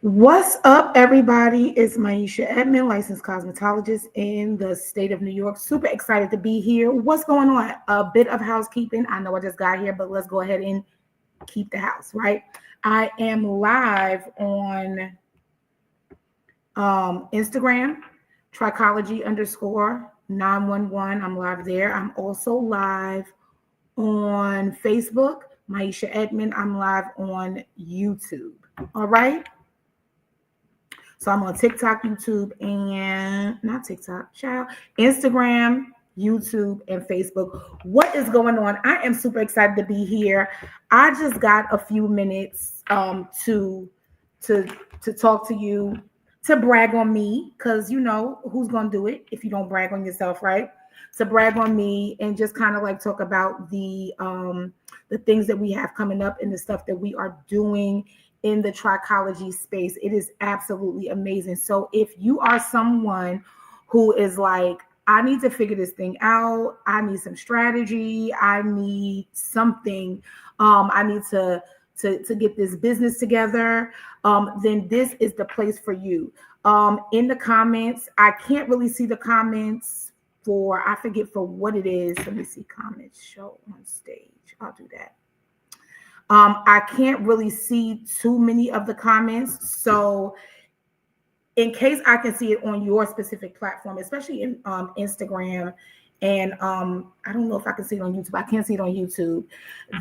What's up, everybody? It's Maisha Edmond, licensed cosmetologist in the state of New York. Super excited to be here. What's going on? A bit of housekeeping. I know I just got here, but let's go ahead and keep the house, right? I am live on Instagram, trichology underscore 911. I'm live there. I'm also live on Facebook, Maisha Edmond. I'm live on YouTube. All right. So I'm on TikTok, YouTube, and not TikTok, child, Instagram, YouTube, and Facebook. What is going on? I am super excited to be here. I just got a few minutes to to talk to you, to brag on me, because you know who's gonna do it if you don't brag on yourself, right? To brag on me and just kind of like talk about the things that we have coming up and the stuff that we are doing in the trichology space. It is absolutely amazing. So if you are someone who is like, I need to figure this thing out, I need some strategy, I need something, I need to get this business together, then this is the place for you. In the comments, I can't really see the comments for, I forget for what it is. Let me see, comments show on stage. I'll do that. I can't really see too many of the comments. So in case I can see it on your specific platform, especially in Instagram, and I don't know if I can see it on YouTube. I can't see it on YouTube.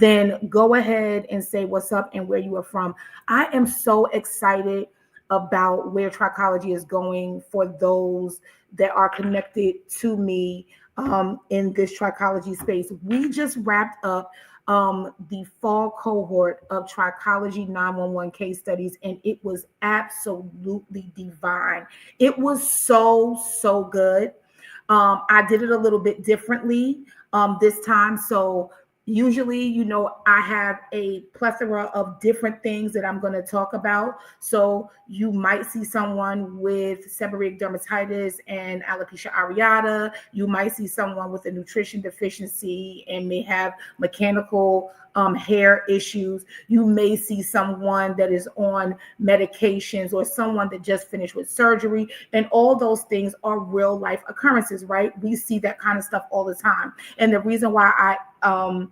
Then go ahead and say what's up and where you are from. I am so excited about where trichology is going for those that are connected to me in this trichology space. We just wrapped up the fall cohort of trichology 911 case studies, and it was absolutely divine. It was so good. I did it a little bit differently this time. So usually, you know, I have a plethora of different things that I'm going to talk about. So you might see someone with seborrheic dermatitis and alopecia areata. You might see someone with a nutrition deficiency and may have mechanical hair issues. You may see someone that is on medications or someone that just finished with surgery. And all those things are real life occurrences, right? We see that kind of stuff all the time. And the reason why I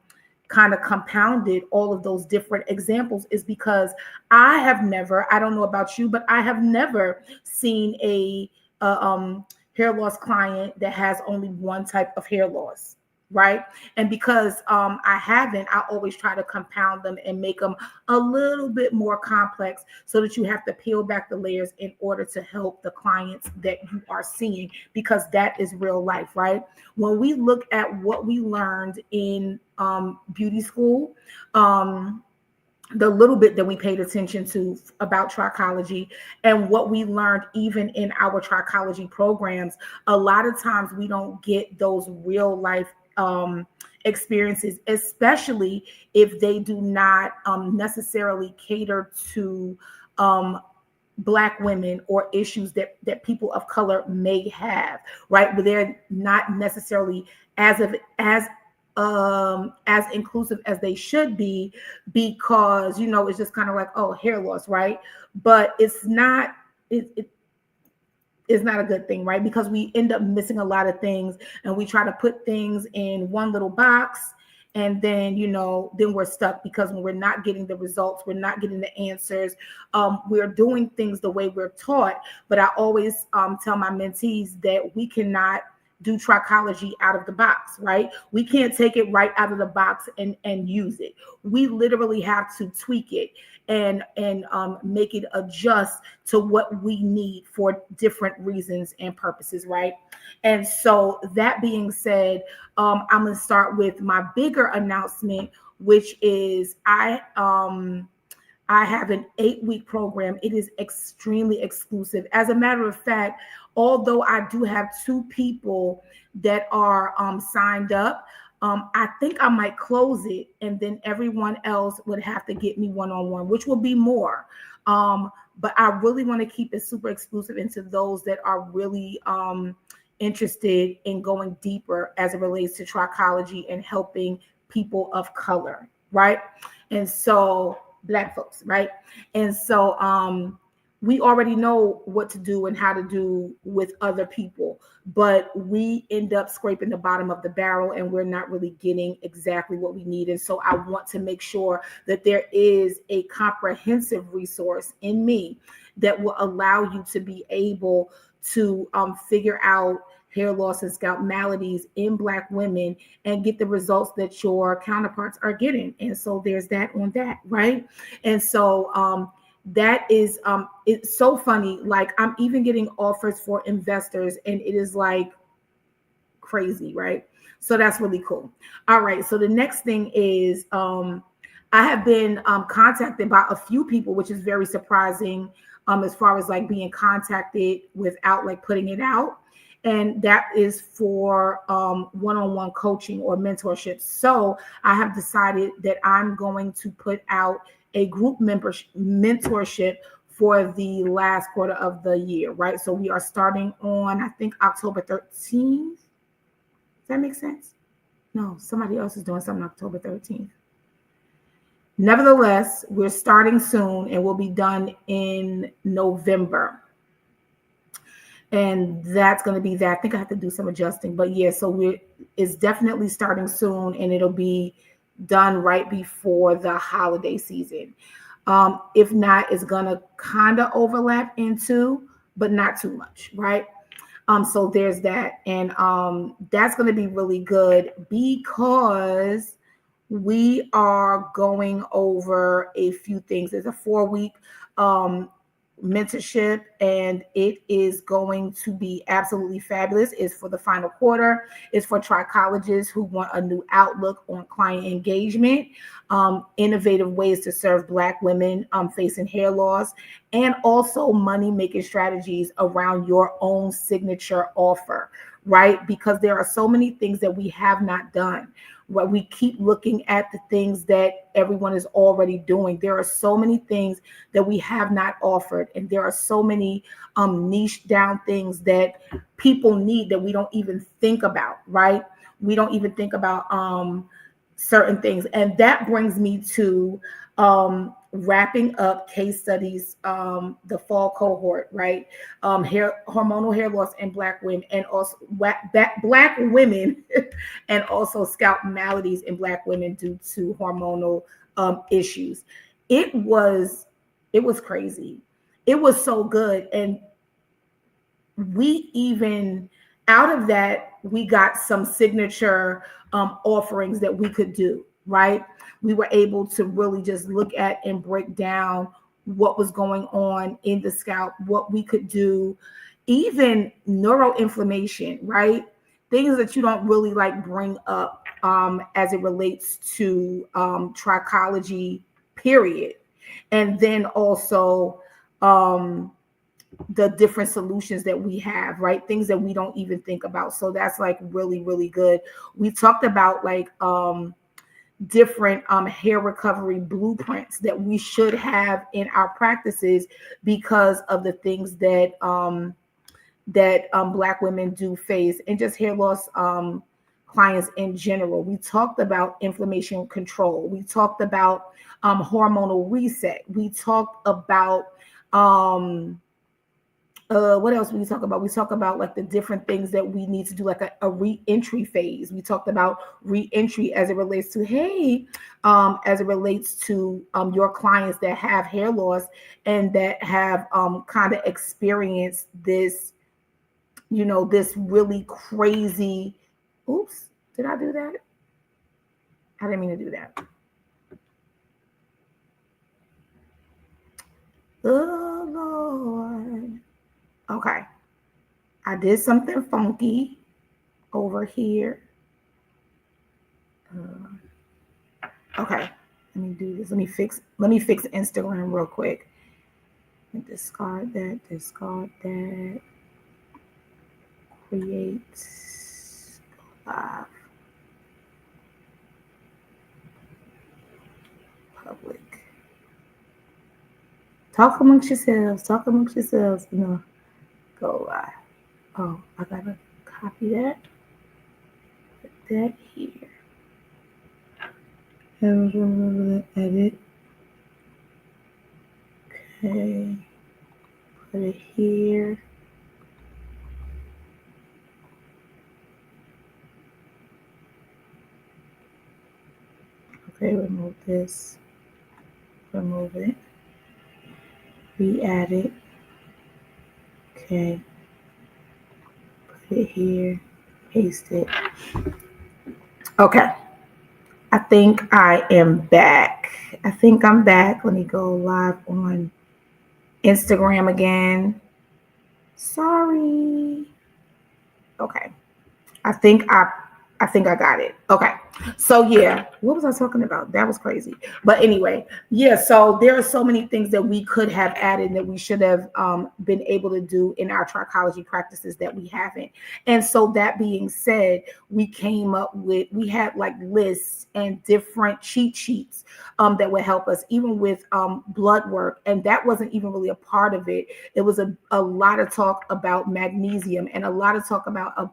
kind of compounded all of those different examples is because I have never, I don't know about you, but I have never seen a hair loss client that has only one type of hair loss, right? And because I haven't, I always try to compound them and make them a little bit more complex so that you have to peel back the layers in order to help the clients that you are seeing, because that is real life, right? When we look at what we learned in beauty school, the little bit that we paid attention to about trichology and what we learned even in our trichology programs, a lot of times we don't get those real life experiences, especially if they do not necessarily cater to Black women or issues that people of color may have, right? But they're not necessarily as inclusive as they should be, because you know it's just kind of like, oh, hair loss, right? But it's not. It's not a good thing, right? Because we end up missing a lot of things, and we try to put things in one little box, and then then we're stuck, because when we're not getting the results, we're not getting the answers. We're doing things the way we're taught, but I always tell my mentees that we cannot do trichology out of the box, right? We can't take it right out of the box and use it. We literally have to tweak it and make it adjust to what we need for different reasons and purposes, right? And so that being said, I'm going to start with my bigger announcement, which is I have an 8-week program. It is extremely exclusive. As a matter of fact, although I do have 2 people that are signed up, I think I might close it, and then everyone else would have to get me one-on-one, which will be more. But I really want to keep it super exclusive into those that are really interested in going deeper as it relates to trichology and helping people of color, right? And so Black folks, right? And so we already know what to do and how to do with other people, but we end up scraping the bottom of the barrel and we're not really getting exactly what we need. And so I want to make sure that there is a comprehensive resource in me that will allow you to be able to figure out hair loss and scalp maladies in Black women and get the results that your counterparts are getting. And so there's that on that, right? And so that is it's so funny. Like, I'm even getting offers for investors, and it is like crazy, right? So that's really cool. All right, so the next thing is I have been contacted by a few people, which is very surprising, as far as like being contacted without like putting it out. And that is for one-on-one coaching or mentorship. So I have decided that I'm going to put out a group membership mentorship for the last quarter of the year, right? So we are starting on, I think, October 13th. Does that make sense? No, somebody else is doing something October 13th. Nevertheless, we're starting soon and we'll be done in November. And that's going to be that. I think I have to do some adjusting, but yeah, so it's definitely starting soon and it'll be done right before the holiday season. If not, it's going to kind of overlap into, but not too much, right? So there's that. And that's going to be really good because we are going over a few things. It's a 4-week mentorship, and it is going to be absolutely fabulous. It's for the final quarter. It's for trichologists who want a new outlook on client engagement, innovative ways to serve Black women facing hair loss, and also money making strategies around your own signature offer, right? Because there are so many things that we have not done. Right? We keep looking at the things that everyone is already doing. There are so many things that we have not offered, and there are so many niche down things that people need that we don't even think about, right? We don't even think about certain things. And that brings me to wrapping up case studies, the fall cohort, right? Hormonal hair loss in Black women, and also Black women, and also scalp maladies in Black women due to hormonal issues. It was crazy. It was so good, and we even out of that we got some signature offerings that we could do, right? We were able to really just look at and break down what was going on in the scalp, what we could do, even neuroinflammation, right? Things that you don't really like bring up as it relates to trichology, period. And then also the different solutions that we have, right? Things that we don't even think about. So that's like really, really good. We talked about like different hair recovery blueprints that we should have in our practices because of the things that Black women do face, and just hair loss clients in general. We talked about inflammation control. We talked about hormonal reset. We talked about what else we talk about? We talk about like the different things that we need to do, like a re-entry phase. We talked about re-entry as it relates to, as it relates to your clients that have hair loss and that have kind of experienced this, this really crazy, oops, did I do that? I didn't mean to do that. Oh, Lord. Okay. I did something funky over here. Okay. Let me do this. Let me fix Instagram real quick. Discard that. Create live. Public. Talk amongst yourselves. Go live. Oh, I gotta copy that. Put that here. Edit. Okay. Put it here. Okay, remove this. Remove it. Re-add it. Okay. Put it here. Paste it. Okay. I think I am back. I think I'm back. Let me go live on Instagram again. Sorry. Okay. I think I I think I got it. Okay. So yeah, what was I talking about? That was crazy. But anyway, yeah, so there are so many things that we could have added that we should have been able to do in our trichology practices that we haven't. And so that being said, we had like lists and different cheat sheets that would help us, even with blood work. And that wasn't even really a part of it. It was a lot of talk about magnesium and a lot of talk about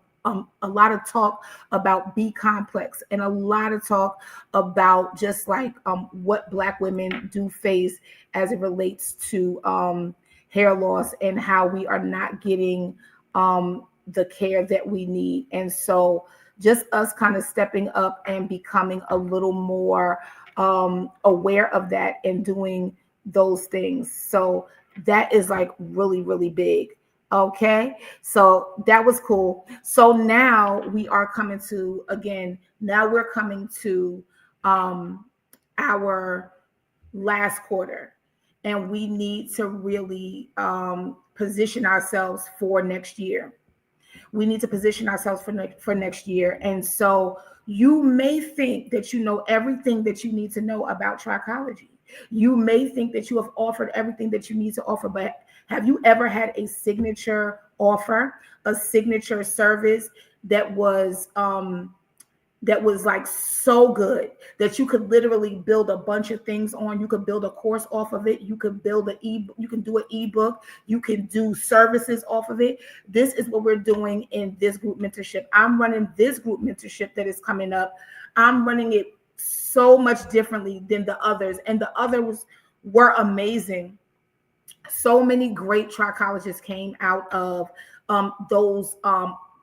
a lot of talk about B complex and a lot of talk about just like what Black women do face as it relates to hair loss and how we are not getting the care that we need. And so just us kind of stepping up and becoming a little more aware of that and doing those things. So that is like really, really big. Okay, so that was cool. So now we are coming to again. Now we're coming to our last quarter, and we need to really position ourselves for next year. We need to position ourselves for next year, and so you may think that you know everything that you need to know about trichology. You may think that you have offered everything that you need to offer, but have you ever had a signature offer, a signature service that was like so good that you could literally build a bunch of things on? You could build a course off of it. You could you can do an ebook. You can do services off of it. This is what we're doing in this group mentorship. I'm running this group mentorship that is coming up. I'm running it so much differently than the others, and the others were amazing. So many great trichologists came out of those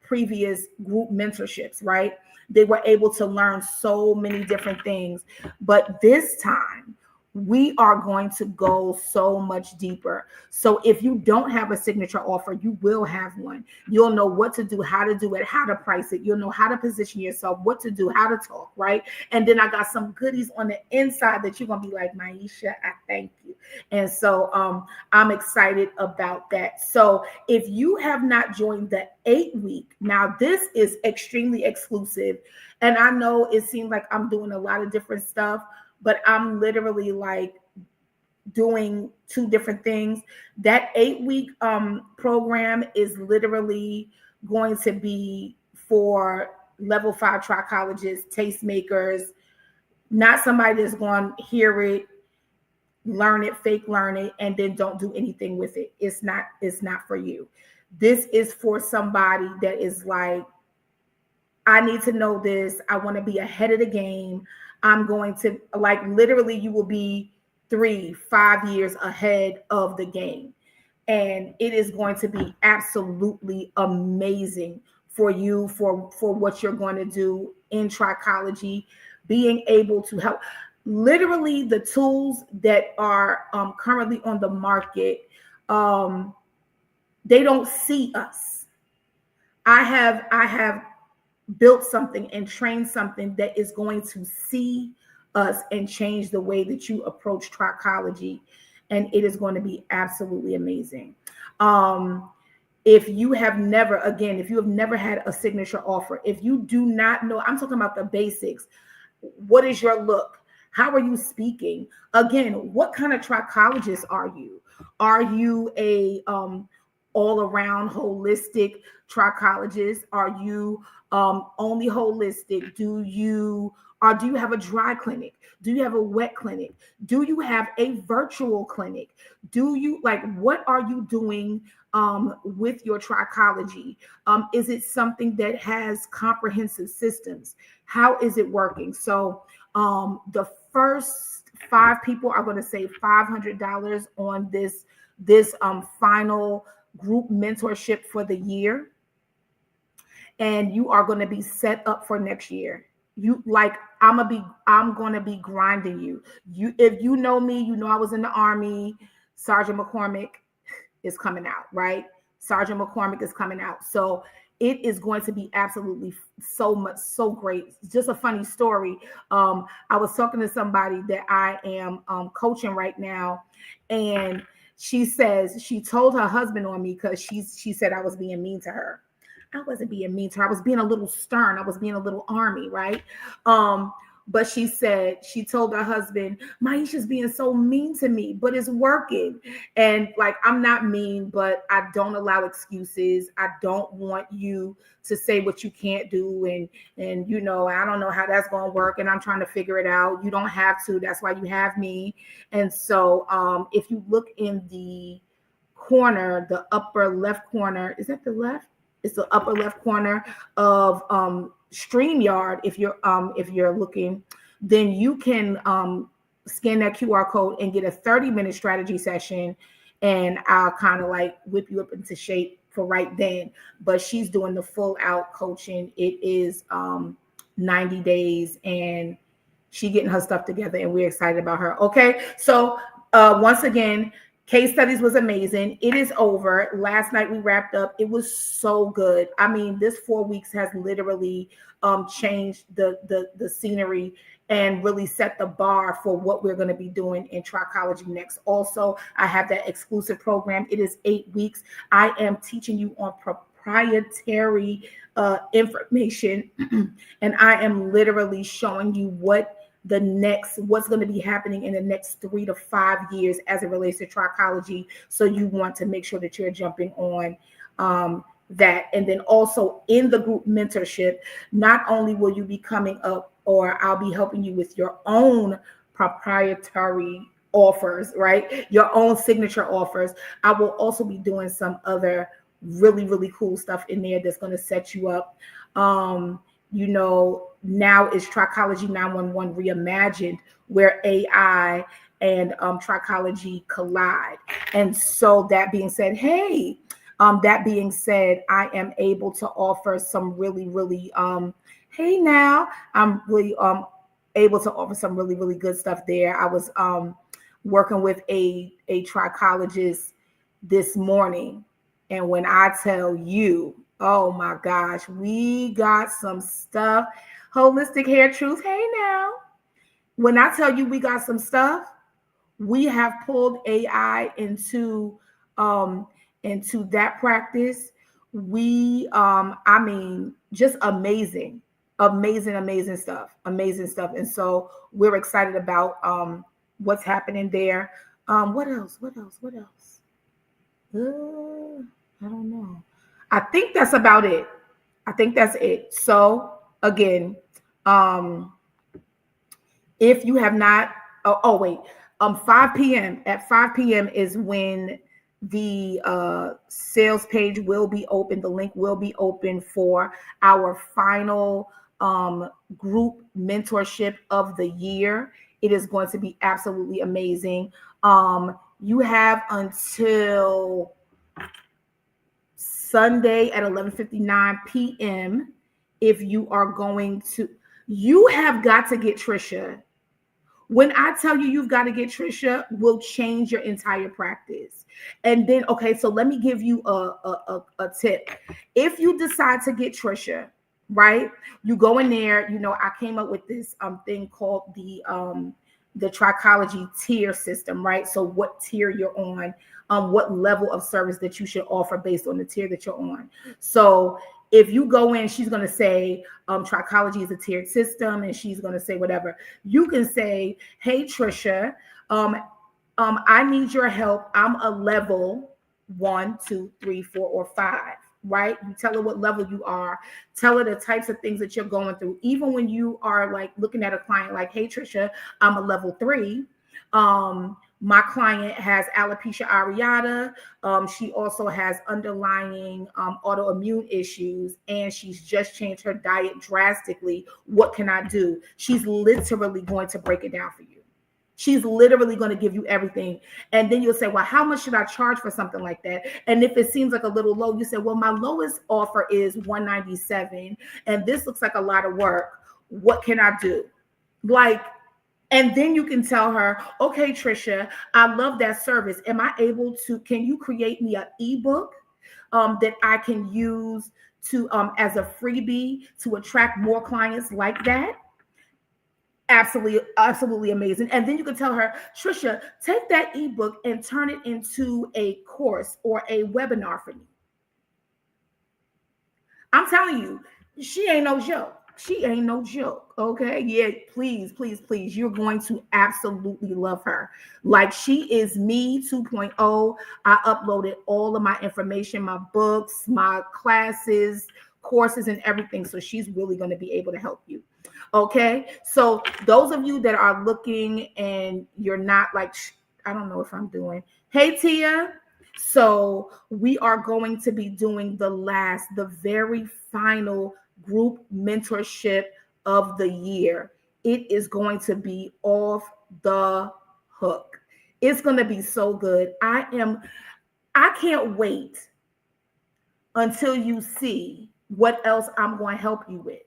previous group mentorships, right? They were able to learn so many different things. But this time, we are going to go so much deeper. So if you don't have a signature offer, you will have one. You'll know what to do, how to do it, how to price it. You'll know how to position yourself, what to do, how to talk, right? And then I got some goodies on the inside that you're going to be like, Maisha, I thank you. And so I'm excited about that. So if you have not joined the 8-week, now this is extremely exclusive. And I know it seems like I'm doing a lot of different stuff, but I'm literally like doing two different things. That 8-week program is literally going to be for level 5 trichologists, tastemakers, not somebody that's going to hear it, learn it, fake learn it, and then don't do anything with it. It's not for you. This is for somebody that is like, I need to know this. I want to be ahead of the game. I'm going to, like, literally, you will be 3-5 years ahead of the game. And it is going to be absolutely amazing for you, for what you're going to do in trichology, being able to help. Literally, the tools that are currently on the market, they don't see us. I have built something and trained something that is going to see us and change the way that you approach trichology. And it is going to be absolutely amazing. If you have never had a signature offer, if you do not know, I'm talking about the basics. What is your look? How are you speaking? Again, what kind of trichologist are you? Are you a all around holistic trichologist? Are you only holistic? Do you have a dry clinic? Do you have a wet clinic? Do you have a virtual clinic? Do you what are you doing with your trichology? Is it something that has comprehensive systems? How is it working? So the first 5 people are going to save $500 on this final group mentorship for the year, and you are going to be set up for next year. You like I'm going to be grinding you. If you know me, you know I was in the Army. Sergeant McCormick is coming out, right? Sergeant McCormick is coming out. So it is going to be absolutely so great. Just a funny story. I was talking to somebody that I am coaching right now, and she says she told her husband on me because she said I was being mean to her. I wasn't being mean to her. I was being a little stern. I was being a little Army, right? But she said she told her husband, Maisha's being so mean to me, but it's working. And like, I'm not mean, but I don't allow excuses. I don't want you to say what you can't do. And you know, I don't know how that's going to work. And I'm trying to figure it out. You don't have to. That's why you have me. And so if you look in the corner, the upper left corner, is that the left? It's the upper left corner of StreamYard. If you're looking, then you can scan that QR code and get a 30-minute strategy session, and I'll kind of like whip you up into shape for right then. But she's doing the full out coaching. It is 90 days, and she getting her stuff together, and we're excited about her. Okay, so once again, case studies was amazing. It is over. Last night we wrapped up. It was so good. I mean, this 4 weeks has literally changed the scenery and really set the bar for what we're going to be doing in Trichology next. Also, I have that exclusive program. It is 8 weeks. I am teaching you on proprietary information, and I am literally showing you what's going to be happening in the next 3 to 5 years as it relates to trichology. So you want to make sure that you're jumping on that. And then also in the group mentorship, not only will you be coming up, or I'll be helping you with your own proprietary offers, right? Your own signature offers. I will also be doing some other really, really cool stuff in there that's going to set you up. You know, now is Trichology 911 reimagined, where AI and trichology collide. And so that being said, I am able to offer some really, really, I'm really able to offer some really, really good stuff there. I was working with a trichologist this morning, and when I tell you, oh my gosh, we got some stuff. Holistic Hair Truth. Hey now. When I tell you we got some stuff, we have pulled AI into that practice. We I mean, just amazing stuff. Amazing stuff. And so we're excited about what's happening there. What else? I don't know. I think that's about it. I think that's it. So again, if you have not, 5 p.m. At 5 p.m. is when the sales page will be open. The link will be open for our final group mentorship of the year. It is going to be absolutely amazing. You have until Sunday at 11:59 p.m. if you are going to. You have got to get Trisha. When I tell you you've got to get Trisha, will change your entire practice. And then, okay, so let me give you a tip. If you decide to get Trisha, right, you go in there. You know, I came up with this thing called the trichology tier system, right? So what tier you're on, what level of service that you should offer based on the tier that you're on. So if you go in, she's going to say trichology is a tiered system, and she's going to say whatever. You can say, hey, Trisha, I need your help. I'm a level 1, 2, 3, 4, or 5. Right? You tell her what level you are. Tell her the types of things that you're going through. Even when you are like looking at a client like, hey, Trisha, I'm a level 3. My client has alopecia areata. She also has underlying autoimmune issues, and she's just changed her diet drastically. What can I do? She's literally going to break it down for you. She's literally going to give you everything. And then you'll say, well, how much should I charge for something like that? And if it seems like a little low, you say, well, my lowest offer is $197, and this looks like a lot of work. What can I do? Like, and then you can tell her, okay, Trisha, I love that service. Am I able to, can you create me an ebook that I can use to as a freebie to attract more clients like that? Absolutely, absolutely amazing. And then you can tell her, Trisha, take that ebook and turn it into a course or a webinar for me. I'm telling you, she ain't no joke. She ain't no joke. Okay. Yeah, please, please, please. You're going to absolutely love her. Like, she is me 2.0. I uploaded all of my information, my books, my classes, courses, and everything. So she's really going to be able to help you. Okay. So those of you that are looking and you're not like, I don't know if I'm doing, hey, Tia. So we are going to be doing the very final group mentorship of the year. It is going to be off the hook. It's going to be so good. I can't wait until you see what else I'm going to help you with.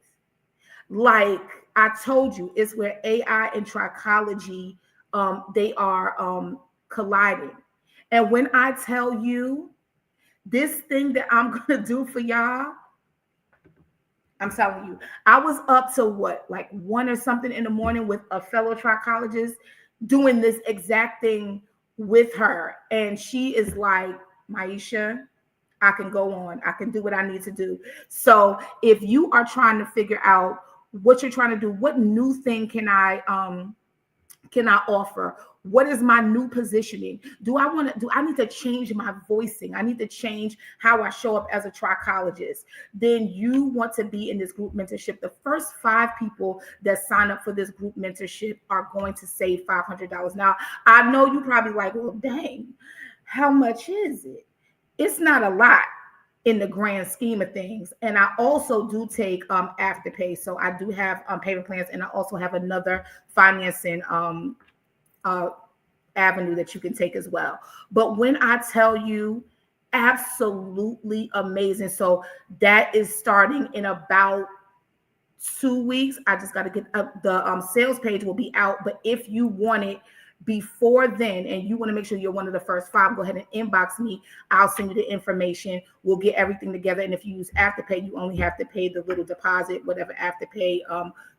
Like I told you, it's where AI and trichology, they are colliding. And when I tell you this thing that I'm going to do for y'all, I'm telling you, I was up to what, like 1 or something in the morning with a fellow trichologist doing this exact thing with her. And she is like, Maisha, I can go on. I can do what I need to do. So if you are trying to figure out what you're trying to do, what new thing can I offer? What is my new positioning? Do I need to change my voicing? I need to change how I show up as a trichologist. Then you want to be in this group mentorship. The first 5 people that sign up for this group mentorship are going to save $500. Now, I know you probably like, well, dang, how much is it? It's not a lot in the grand scheme of things. And I also do take Afterpay. So I do have payment plans, and I also have another financing avenue that you can take as well. But when I tell you, absolutely amazing. So that is starting in about 2 weeks. I just got to get up. The sales page will be out. But if you want it before then, and you want to make sure you're one of the first 5, go ahead and inbox me. I'll send you the information. We'll get everything together. And if you use Afterpay, you only have to pay the little deposit, whatever Afterpay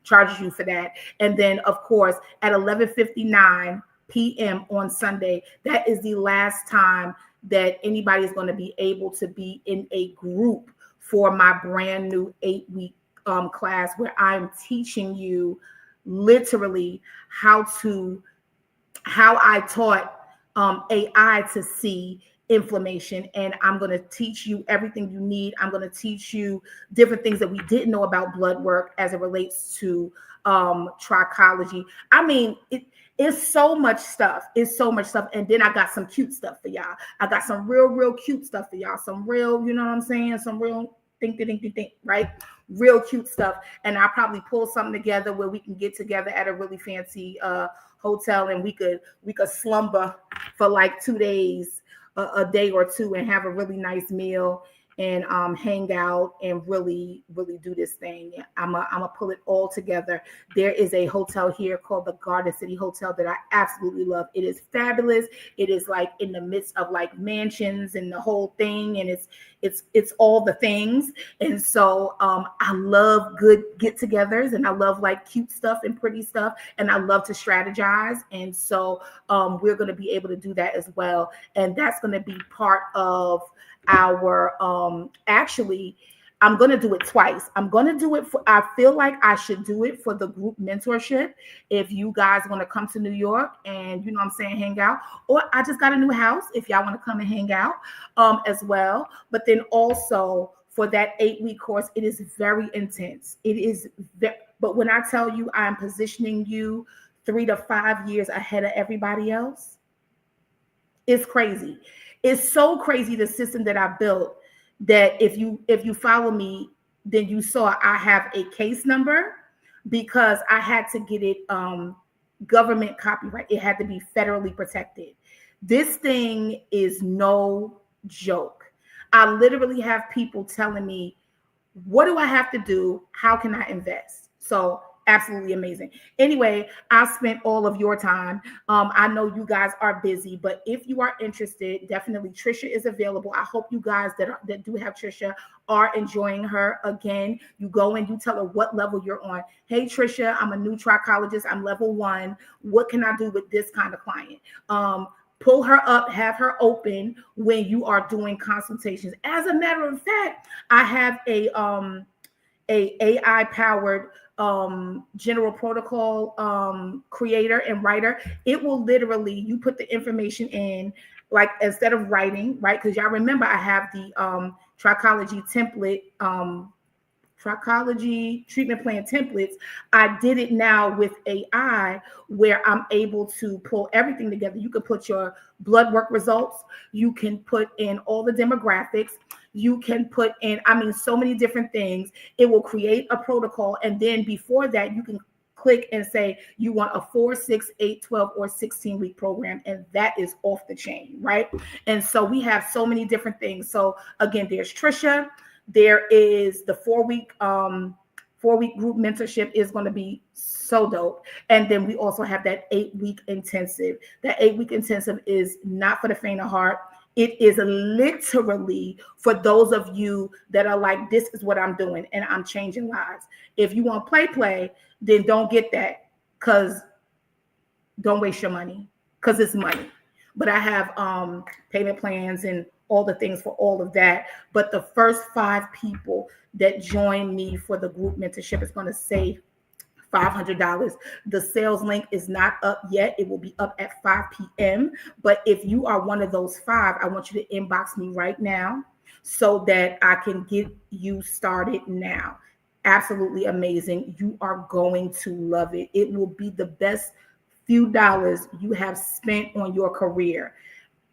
charges you for that. And then, of course, at 11:59 p.m. on Sunday, that is the last time that anybody is going to be able to be in a group for my brand new 8-week class, where I'm teaching you literally how I taught AI to see inflammation. And I'm going to teach you everything you need. I'm going to teach you different things that we didn't know about blood work as it relates to trichology. I mean, it's so much stuff. It's so much stuff. And then I got some cute stuff for y'all. I got some real cute stuff for y'all. Some real, you know what I'm saying? Some real think, right? Real cute stuff. And I'll probably pull something together where we can get together at a really fancy hotel, and we could slumber for like 2 days, a day or two, and have a really nice meal and hang out and really do this thing. I'm a pull it all together. There is a hotel here called the Garden City Hotel that I absolutely love. It is fabulous. It is like in the midst of like mansions and the whole thing, and it's all the things. And so I love good get-togethers, and I love like cute stuff and pretty stuff, and I love to strategize. And so we're going to be able to do that as well. And that's going to be part of our actually, I'm going to do it twice. I'm going to do it for, I feel like I should do it for the group mentorship. If you guys want to come to New York and, you know what I'm saying, hang out, or I just got a new house if y'all want to come and hang out as well. But then also for that 8-week course, it is very intense. It is, but when I tell you I'm positioning you 3 to 5 years ahead of everybody else, it's crazy. It's so crazy, the system that I built, that if you follow me, then you saw I have a case number, because I had to get it government copyright. It had to be federally protected. This thing is no joke. I literally have people telling me, what do I have to do? How can I invest? So absolutely amazing. Anyway, I spent all of your time. I know you guys are busy, but if you are interested, definitely Trisha is available. I hope you guys that do have Trisha are enjoying her. Again, you go and you tell her what level you're on. Hey, Trisha, I'm a new trichologist. I'm level 1. What can I do with this kind of client? Pull her up, have her open when you are doing consultations. As a matter of fact, I have a AI powered general protocol creator and writer. It will literally, you put the information in, like instead of writing, right? Because y'all remember I have the trichology template, trichology treatment plan templates. I did it now with AI where I'm able to pull everything together. You can put your blood work results. You can put in all the demographics. You can put in, so many different things. It will create a protocol. And then before that, you can click and say you want a 4, 6, 8, 12, or 16-week program. And that is off the chain, right? And so we have so many different things. So again, there's Trisha. There is the 4-week group mentorship is going to be so dope. And then we also have that 8-week intensive. That 8-week intensive is not for the faint of heart. It is literally for those of you that are like, this is what I'm doing and I'm changing lives. If you want play, then don't get that, because don't waste your money, because it's money. But I have payment plans and all the things for all of that. But the first 5 people that join me for the group mentorship is going to save $500. The sales link is not up yet. It will be up at 5 p.m. But if you are one of those 5, I want you to inbox me right now so that I can get you started now. Absolutely amazing. You are going to love it. It will be the best few dollars you have spent on your career.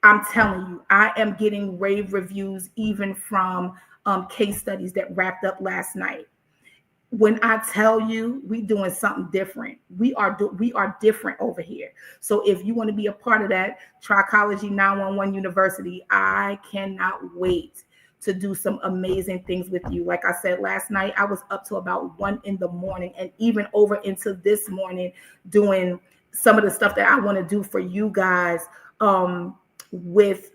I'm telling you, I am getting rave reviews even from case studies that wrapped up last night. When I tell you we doing something different, we are different over here. So if you want to be a part of that, Trichology 911 University, I cannot wait to do some amazing things with you. Like I said, last night I was up to about 1 a.m. and even over into this morning doing some of the stuff that I want to do for you guys with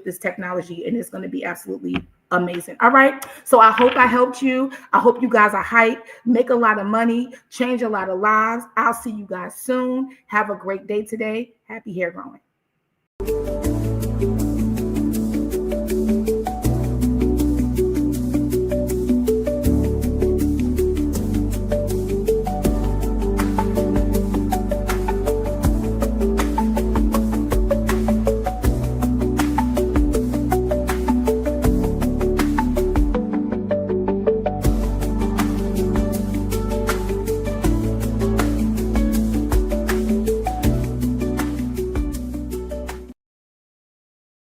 this technology, and it's going to be absolutely amazing. All right. So I hope I helped you. I hope you guys are hyped, make a lot of money, change a lot of lives. I'll see you guys soon. Have a great day today. Happy hair growing.